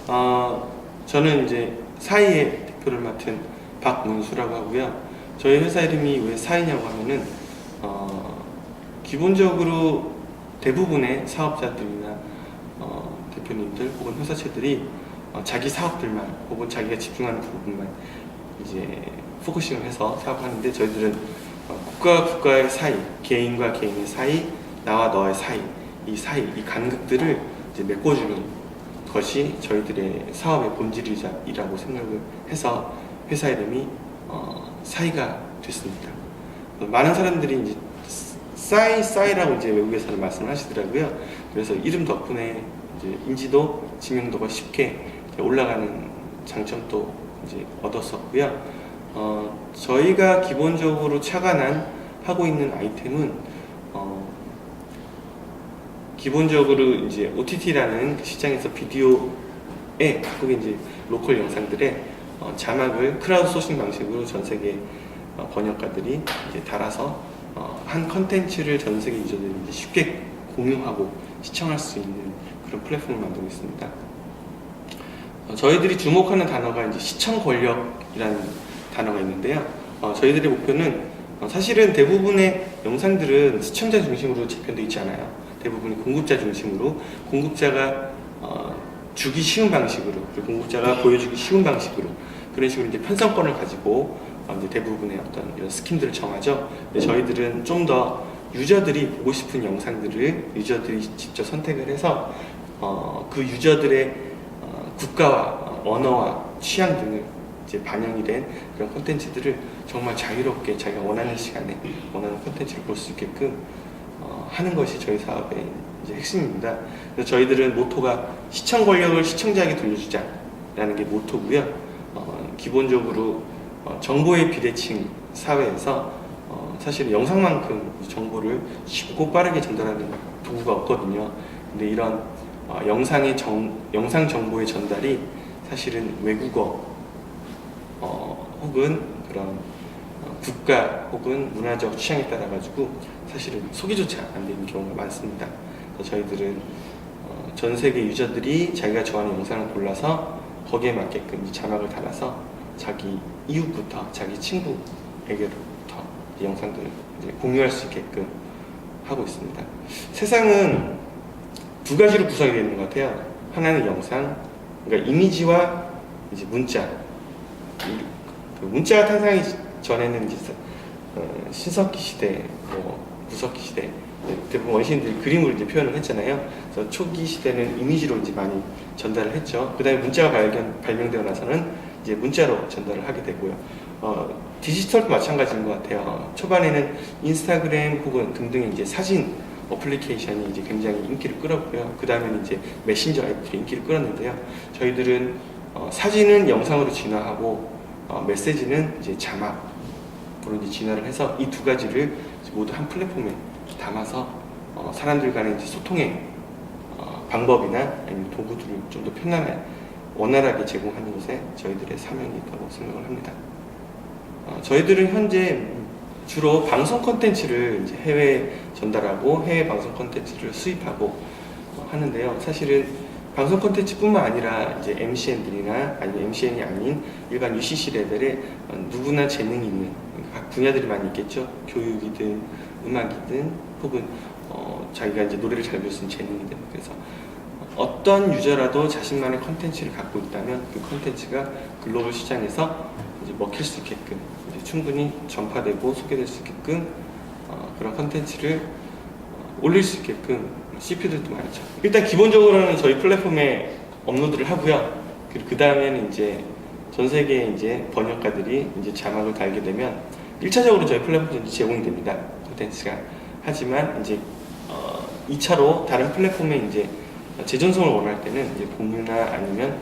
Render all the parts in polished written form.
저는 이제 사이의 대표를 맡은 박문수라고 하고요. 저희 회사 이름이 왜 사이냐고 하면은 기본적으로 대부분의 사업자들이나 대표님들 혹은 회사체들이 자기 사업들만 혹은 자기가 집중하는 부분만 이제 포커싱을 해서 사업하는데, 저희들은 국가와 국가의 사이, 개인과 개인의 사이, 나와 너의 사이, 이 사이, 이 간극들을 이제 메꿔주는 것이 저희들의 사업의 본질이라고 생각을 해서 회사 이름이 사이가 됐습니다. 많은 사람들이 이제 싸이라고 이제 외국에서는 말씀을 하시더라고요. 그래서 이름 덕분에 이제 인지도,知名도가 쉽게 올라가는 장점도 이제 얻었었고요. 저희가 기본적으로 하고 있는 아이템은 기본적으로 이제 OTT라는 시장에서 비디오에 한국의 이제 로컬 영상들의 자막을 크라우드 소싱 방식으로 전 세계 번역가들이 이제 달아서 한 컨텐츠를 전 세계 유저들이 이제 쉽게 공유하고 시청할 수 있는 그런 플랫폼을 만들고 있습니다. 저희들이 주목하는 단어가 이제 시청 권력이라는 단어가 있는데요. 저희들의 목표는 사실은 대부분의 영상들은 시청자 중심으로 재편되어 있지 않아요. 대부분이 공급자 중심으로, 공급자가 주기 쉬운 방식으로, 그리고 공급자가 보여주기 쉬운 방식으로, 그런 식으로 이제 편성권을 가지고 이제 대부분의 어떤 이런 스킨들을 정하죠. 근데 저희들은 좀 더 유저들이 보고 싶은 영상들을 유저들이 직접 선택을 해서 그 유저들의 국가와 언어와 취향 등을 이제 반영이 된 그런 콘텐츠들을 정말 자유롭게 자기가 원하는 시간에 원하는 콘텐츠를 볼 수 있게끔 하는 것이 저희 사업의 이제 핵심입니다. 그래서 저희들은 모토가 시청 권력을 시청자에게 돌려주자라는 게 모토고요. 기본적으로 정보의 비대칭 사회에서 사실 영상만큼 정보를 쉽고 빠르게 전달하는 도구가 없거든요. 근데 이런 영상 정보의 전달이 사실은 외국어 혹은 그런 국가 혹은 문화적 취향에 따라 가지고 사실은 소개조차 안 되는 경우가 많습니다. 그래서 저희들은 전 세계 유저들이 자기가 좋아하는 영상을 골라서 거기에 맞게끔 자막을 달아서 자기 이웃부터 자기 친구에게로부터 영상들을 이제 공유할 수 있게끔 하고 있습니다. 세상은 두 가지로 구성이 되어 있는 것 같아요. 하나는 영상, 그러니까 이미지와 이제 문자. 그 문자가 탄생하기 전에는 이제 신석기 시대, 구석기 시대, 대부분 원시인들이 그림으로 이제 표현을 했잖아요. 그래서 초기 시대는 이미지로 이제 많이 전달을 했죠. 그 다음에 문자가 발명되고 나서는 이제 문자로 전달을 하게 되고요. 디지털도 마찬가지인 것 같아요. 초반에는 인스타그램 혹은 등등의 이제 사진 어플리케이션이 이제 굉장히 인기를 끌었고요. 그 다음에는 이제 메신저 앱들이 인기를 끌었는데요. 저희들은 사진은 영상으로 진화하고 메시지는 이제 자막으로 이제 진화를 해서 이 두 가지를 모두 한 플랫폼에 담아서 사람들 간의 이제 소통의 방법이나 아니면 도구들을 좀 더 편안하게 원활하게 제공하는 것에 저희들의 사명이 있다고 생각을 합니다. 저희들은 현재 주로 방송 콘텐츠를 이제 해외에 전달하고 해외 방송 콘텐츠를 수입하고 하는데요. 사실은 방송 콘텐츠뿐만 아니라 이제 MCN들이나 아니면 MCN이 아닌 일반 UCC 레벨에 누구나 재능이 있는 각 분야들이 많이 있겠죠. 교육이든 음악이든 혹은 자기가 이제 노래를 잘 부를 수 있는 재능이든, 그래서 어떤 유저라도 자신만의 컨텐츠를 갖고 있다면 그 컨텐츠가 글로벌 시장에서 이제 먹힐 수 있게끔 이제 충분히 전파되고 소개될 수 있게끔 그런 컨텐츠를 올릴 수 있게끔 CP들도 많죠. 일단 기본적으로는 저희 플랫폼에 업로드를 하고요. 그리고 그 다음에는 이제 전 세계 이제 번역가들이 이제 자막을 달게 되면 1차적으로 저희 플랫폼에 제공이 됩니다. 콘텐츠가. 하지만 이제 2차로 다른 플랫폼에 이제 재전송을 원할 때는 이제 공유나 아니면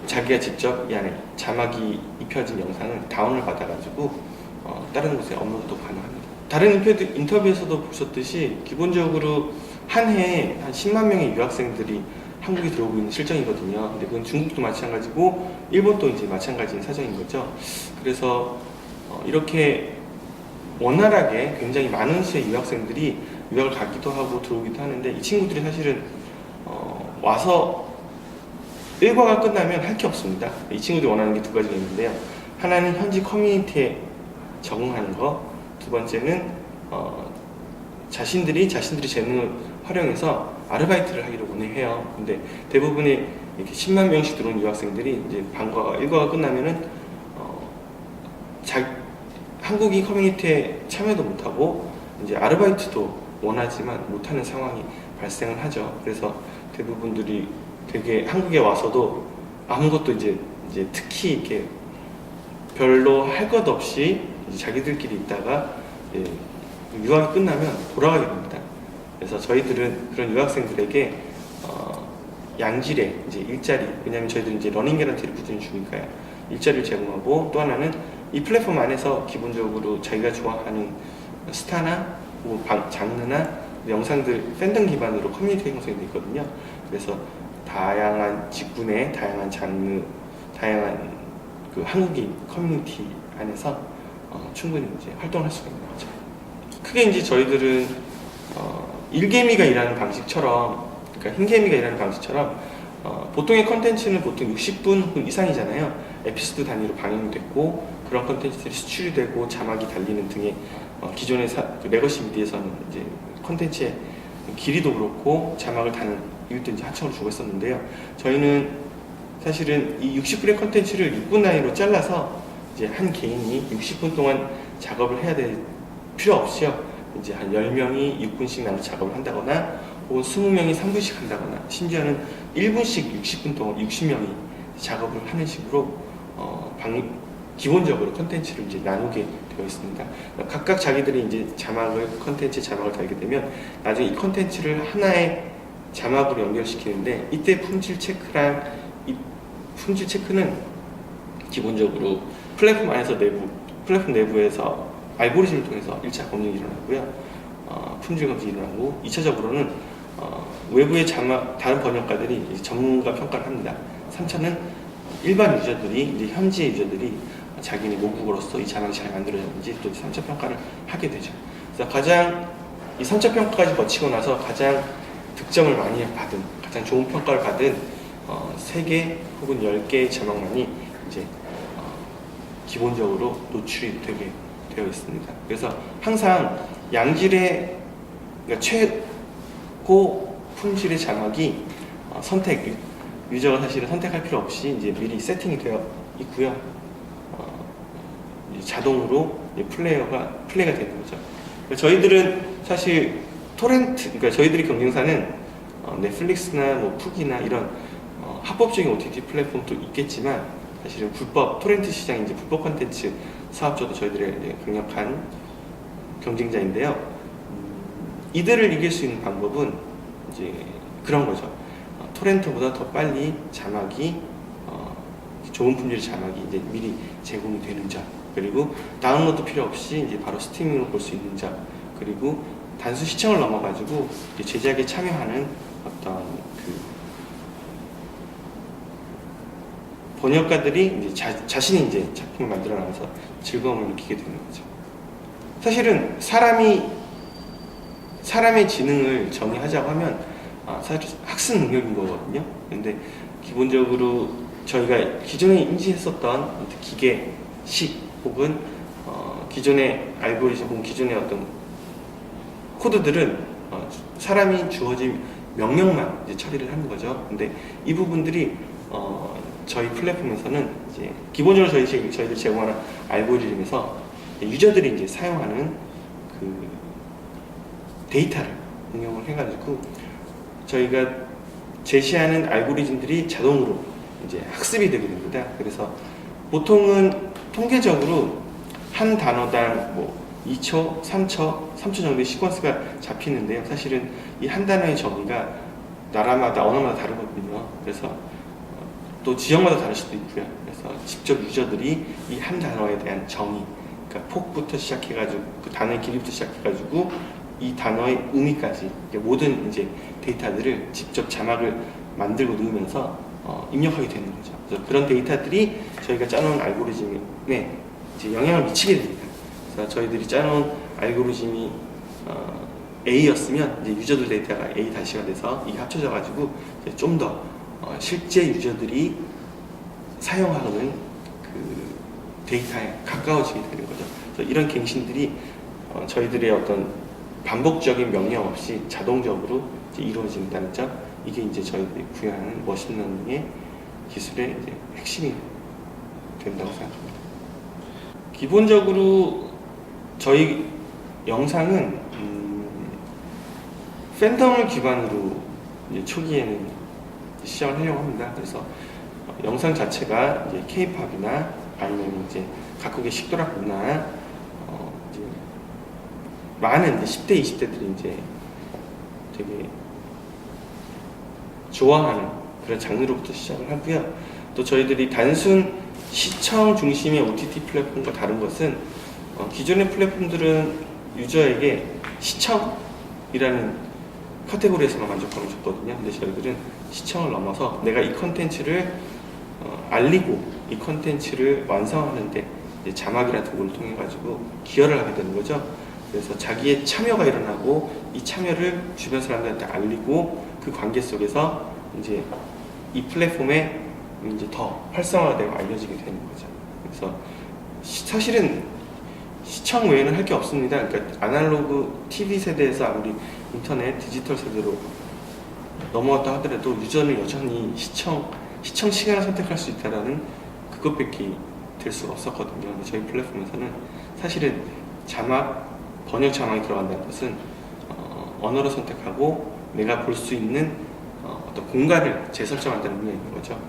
자기가 직접 이 안에 자막이 입혀진 영상을 다운을 받아가지고 다른 곳에 업로드도 가능합니다. 다른 인터뷰에서도 보셨듯이 기본적으로 한 해에 한 10만 명의 유학생들이 한국에 들어오고 있는 실정이거든요. 근데 그건 중국도 마찬가지고 일본도 이제 마찬가지인 사정인 거죠. 그래서 이렇게 원활하게 굉장히 많은 수의 유학생들이 유학을 가기도 하고 들어오기도 하는데, 이 친구들이 사실은 와서 일과가 끝나면 할 게 없습니다. 이 친구들이 원하는 게 두 가지가 있는데요. 하나는 현지 커뮤니티에 적응하는 거, 두 번째는 자신들이 재능을 활용해서 아르바이트를 하기를 원해요. 근데 대부분의 이렇게 10만 명씩 들어온 유학생들이 이제 방과가 일과가 끝나면은 한국인 커뮤니티에 참여도 못하고 이제 아르바이트도 원하지만 못하는 상황이 발생을 하죠. 그래서 대부분들이 되게 한국에 와서도 아무것도 이제 특히 이렇게 별로 할 것 없이 이제 자기들끼리 있다가 유학이 끝나면 돌아가게 됩니다. 그래서 저희들은 그런 유학생들에게 양질의 이제 일자리, 왜냐하면 저희들은 이제 러닝 개런티를 꾸준히 주니까요. 일자리를 제공하고, 또 하나는 이 플랫폼 안에서 기본적으로 자기가 좋아하는 스타나 뭐 장르나 영상들 팬덤 기반으로 커뮤니티 형성이 되어 있거든요. 그래서 다양한 직군의 다양한 장르, 다양한 그 한국인 커뮤니티 안에서 충분히 이제 활동할 수가 있는 거죠. 크게 이제 저희들은 일개미가 일하는 방식처럼, 그러니까 흰개미가 일하는 방식처럼 보통의 컨텐츠는 보통 60분 이상이잖아요. 에피소드 단위로 방영됐고 그런 컨텐츠들이 수출이 되고 자막이 달리는 등의 기존의 레거시 미디어에서는 이제 컨텐츠의 길이도 그렇고 자막을 다는 이것도 이제 하청을 주고 있었는데요. 저희는 사실은 이 60분의 컨텐츠를 6분 단위로 잘라서 이제 한 개인이 60분 동안 작업을 해야 될 필요 없이요. 이제 한 10명이 6분씩 나눠 작업을 한다거나 혹은 20명이 3분씩 한다거나 심지어는 1분씩 60분 동안 60명이 작업을 하는 식으로 기본적으로 컨텐츠를 이제 나누게 되어 있습니다. 각각 자기들이 이제 컨텐츠 자막을 달게 되면 나중에 이 컨텐츠를 하나의 자막으로 연결시키는데, 이때 품질 체크랑 이 품질 체크는 기본적으로 플랫폼 안에서 플랫폼 내부에서 알고리즘을 통해서 1차 검증이 일어나고요. 품질 검증이 일어나고, 2차적으로는 외부의 다른 번역가들이 전문가 평가를 합니다. 3차는 일반 유저들이, 이제 현지의 유저들이 자기네 모국어로서 이 자막이 잘 만들어졌는지 또 3차 평가를 하게 되죠. 그래서 이 3차 평가까지 거치고 나서 가장 득점을 많이 받은, 가장 좋은 평가를 받은 3개 혹은 10개의 자막만이 이제 기본적으로 노출이 되게 되어 있습니다. 그래서 항상 양질의, 그러니까 최고 품질의 자막이 유저가 사실은 선택할 필요 없이 이제 미리 세팅이 되어 있고요. 자동으로 플레이가 되는 거죠. 저희들은 사실 그러니까 저희들이 경쟁사는 넷플릭스나 뭐 푸기나 이런 합법적인 OTT 플랫폼도 있겠지만, 사실은 토렌트 시장, 이제 불법 콘텐츠 사업자도 저희들의 강력한 경쟁자인데요. 이들을 이길 수 있는 방법은 이제 그런 거죠. 토렌트보다 더 빨리 자막이 좋은 품질의 자막이 이제 미리 제공이 되는 점, 그리고 다운로드 필요 없이 이제 바로 스트리밍으로 볼 수 있는 점, 그리고 단순 시청을 넘어가지고 제작에 참여하는 어떤 번역가들이 이제 자신이 이제 작품을 만들어 나가서 즐거움을 느끼게 되는 거죠. 사실은 사람의 지능을 정의하자고 하면 사실 학습 능력인 거거든요. 근데 기본적으로 저희가 기존에 인지했었던 기계식 혹은 기존의 알고리즘 혹은 기존의 어떤 코드들은 사람이 주어진 명령만 이제 처리를 하는 거죠. 근데 이 부분들이 저희 플랫폼에서는 이제 기본적으로 저희들 제공하는 알고리즘에서 유저들이 이제 사용하는 그 데이터를 응용을 해가지고 저희가 제시하는 알고리즘들이 자동으로 이제 학습이 되게 됩니다. 그래서 보통은 통계적으로 한 단어당 뭐 2초, 3초 정도의 시퀀스가 잡히는데요. 사실은 이 한 단어의 정의가 나라마다 언어마다 다르거든요. 그래서 또 지역마다 다를 수도 있고요. 그래서 직접 유저들이 이 한 단어에 대한 정의, 그러니까 폭부터 시작해가지고 그 단어의 길이부터 시작해가지고 이 단어의 의미까지 모든 이제 데이터들을 직접 자막을 만들고 넣으면서 입력하게 되는 거죠. 그래서 그런 데이터들이 저희가 짜놓은 알고리즘에 이제 영향을 미치게 됩니다. 그래서 저희들이 짜놓은 알고리즘이 A였으면 이제 유저들 데이터가 A-가 돼서 이게 합쳐져 가지고 좀 더 실제 유저들이 사용하는 그 데이터에 가까워지게 되는 거죠. 그래서 이런 갱신들이 저희들의 어떤 반복적인 명령 없이 자동적으로 이제 이루어진다는 점, 이게 이제 저희들이 구현하는 머신러닝의 기술의 이제 핵심이 된다고 생각합니다. 기본적으로 저희 영상은 팬덤을 기반으로 이제 초기에는 시작을 하려고 합니다. 그래서 영상 자체가 이제 K-팝이나 아니면 이제 각국의 식도락 문화, 이제 많은 이제 10대, 20대들이 이제 되게 좋아하는 그런 장르로부터 시작을 하고요. 또 저희들이 단순 시청 중심의 OTT 플랫폼과 다른 것은 기존의 플랫폼들은 유저에게 시청이라는 카테고리에서만 만족감을 줬거든요. 근데 저희들은 시청을 넘어서 내가 이 컨텐츠를 알리고 이 컨텐츠를 완성하는데 이제 자막이라는 도구를 통해 가지고 기여를 하게 되는 거죠. 그래서 자기의 참여가 일어나고 이 참여를 주변 사람들한테 알리고 그 관계 속에서 이제 이 플랫폼에 이제 더 활성화되고 알려지게 되는 거죠. 그래서 사실은 시청 외에는 할 게 없습니다. 그러니까 아날로그 TV 세대에서 아무리 인터넷, 디지털 세대로 넘어왔다 하더라도 유저는 여전히 시청 시간을 선택할 수 있다라는 그것밖에 될 수가 없었거든요. 근데 저희 플랫폼에서는 사실은 번역 자막이 들어간다는 것은 언어를 선택하고 내가 볼 수 있는 어떤 공간을 재설정한다는 의미가 있는 거죠.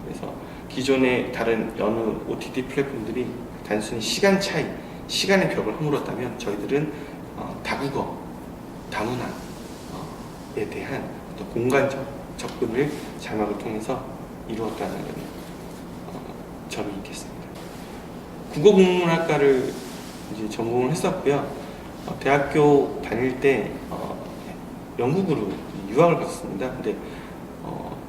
그래서 기존의 다른 여느 OTT 플랫폼들이 단순히 시간 차이, 시간의 벽을 허물었다면 저희들은 다국어, 다문화에 대한 어떤 공간적 접근을 자막을 통해서 이루었다는 점이 있겠습니다. 국어국문학과를 이제 전공을 했었고요. 대학교 다닐 때 영국으로 유학을 갔습니다. 근데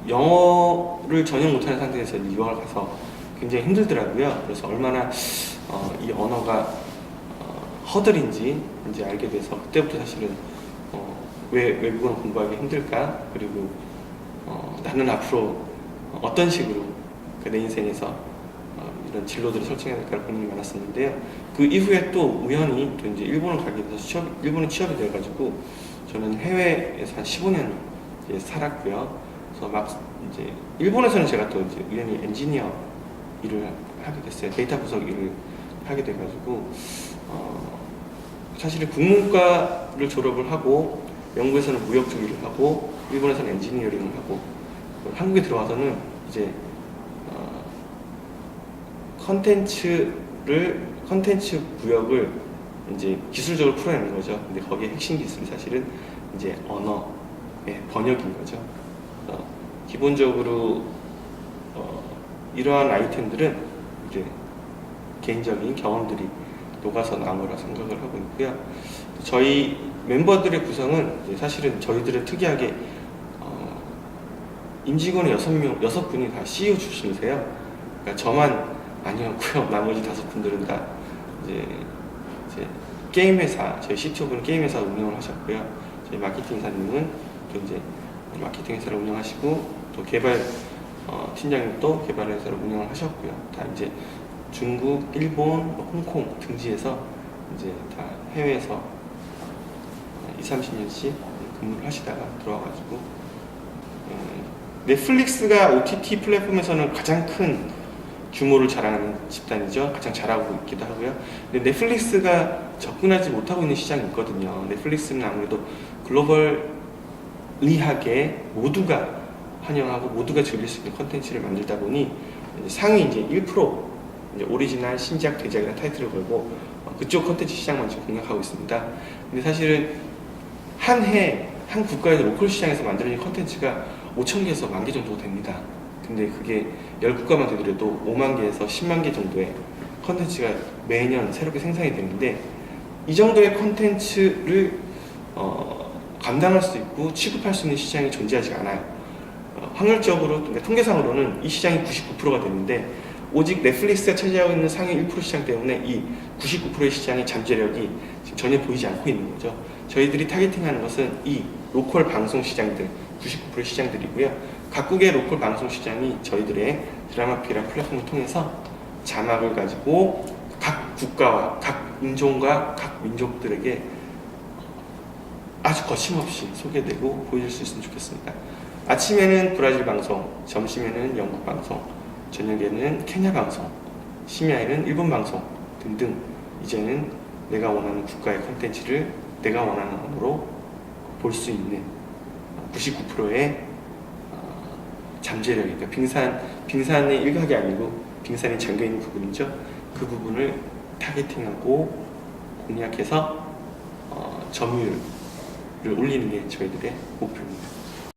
영어를 전혀 못하는 상태에서 유학을 가서 굉장히 힘들더라고요. 그래서 얼마나 이 언어가 허들인지 이제 알게 돼서 그때부터 사실은 왜 외국어를 공부하기 힘들까? 그리고 나는 앞으로 어떤 식으로 내 인생에서 이런 진로들을 설정해야 될까를 고민이 많았었는데요. 그 이후에 또 우연히 또 이제 일본을 가게 돼서 일본에 취업이 돼가지고 저는 해외에서 한 15년 이제 살았고요. 그래서 막 이제 일본에서는 제가 또 이제 우연히 엔지니어 일을 하게 됐어요. 데이터 분석 일을 하게 돼가지고 사실은 국문과를 졸업을 하고 영국에서는 무역 쪽 일을 하고 일본에서는 엔지니어링을 하고 한국에 들어와서는 이제 컨텐츠 구역을 이제 기술적으로 풀어내는 거죠. 근데 거기에 핵심 기술이 사실은 이제 언어의 번역인 거죠. 기본적으로 이러한 아이템들은 이제 개인적인 경험들이 녹아서 나온 거라 생각을 하고 있고요. 저희 멤버들의 구성은 이제 사실은 저희들은 특이하게 임직원의 6분이 다 CEO 출신이세요. 그러니까 저만 아니었고요. 나머지 5분들은 다 이제 게임 회사, 저희 CTO분은 게임 회사 운영을 하셨고요. 저희 마케팅 사님은 또 이제 마케팅 회사를 운영하시고 또 개발 팀장님도 개발 회사를 운영을 하셨고요. 다 이제 중국, 일본, 홍콩 등지에서 이제 다 해외에서 20-30년씩 근무를 하시다가 들어와가지고 넷플릭스가 OTT 플랫폼에서는 가장 큰 규모를 자랑하는 집단이죠. 가장 잘하고 있기도 하고요. 근데 넷플릭스가 접근하지 못하고 있는 시장이 있거든요. 넷플릭스는 아무래도 글로벌리하게 모두가 환영하고 모두가 즐길 수 있는 컨텐츠를 만들다 보니 상위 이제 1% 이제 오리지널, 신작, 대작이라는 타이틀을 걸고 그쪽 컨텐츠 시장만 지금 공략하고 있습니다. 근데 사실은 한 국가의 로컬 시장에서 만들어진 컨텐츠가 5,000개에서 10,000개 정도 됩니다. 근데 그게 10국가만 되더라도 5만 개에서 10만 개 정도의 컨텐츠가 매년 새롭게 생산이 되는데 이 정도의 컨텐츠를 감당할 수 있고 취급할 수 있는 시장이 존재하지 않아요. 확률적으로, 그러니까 통계상으로는 이 시장이 99%가 되는데 오직 넷플릭스가 차지하고 있는 상위 1% 시장 때문에 이 99%의 시장의 잠재력이 지금 전혀 보이지 않고 있는 거죠. 저희들이 타겟팅하는 것은 이 로컬 방송 시장들, 99%의 시장들이고요. 각국의 로컬 방송 시장이 저희들의 드라마피라는 플랫폼을 통해서 자막을 가지고 각 국가와 각 인종과 각 민족들에게 아주 거침없이 소개되고 보여줄 수 있으면 좋겠습니다. 아침에는 브라질 방송, 점심에는 영국 방송, 저녁에는 케냐 방송, 심야에는 일본 방송 등등 이제는 내가 원하는 국가의 콘텐츠를 내가 원하는 언어로 볼 수 있는 99%의 잠재력이니까 빙산의 일각이 아니고 빙산이 잠겨있는 부분이죠. 그 부분을 타겟팅하고 공략해서 점유율을 올리는 게 저희들의 목표입니다.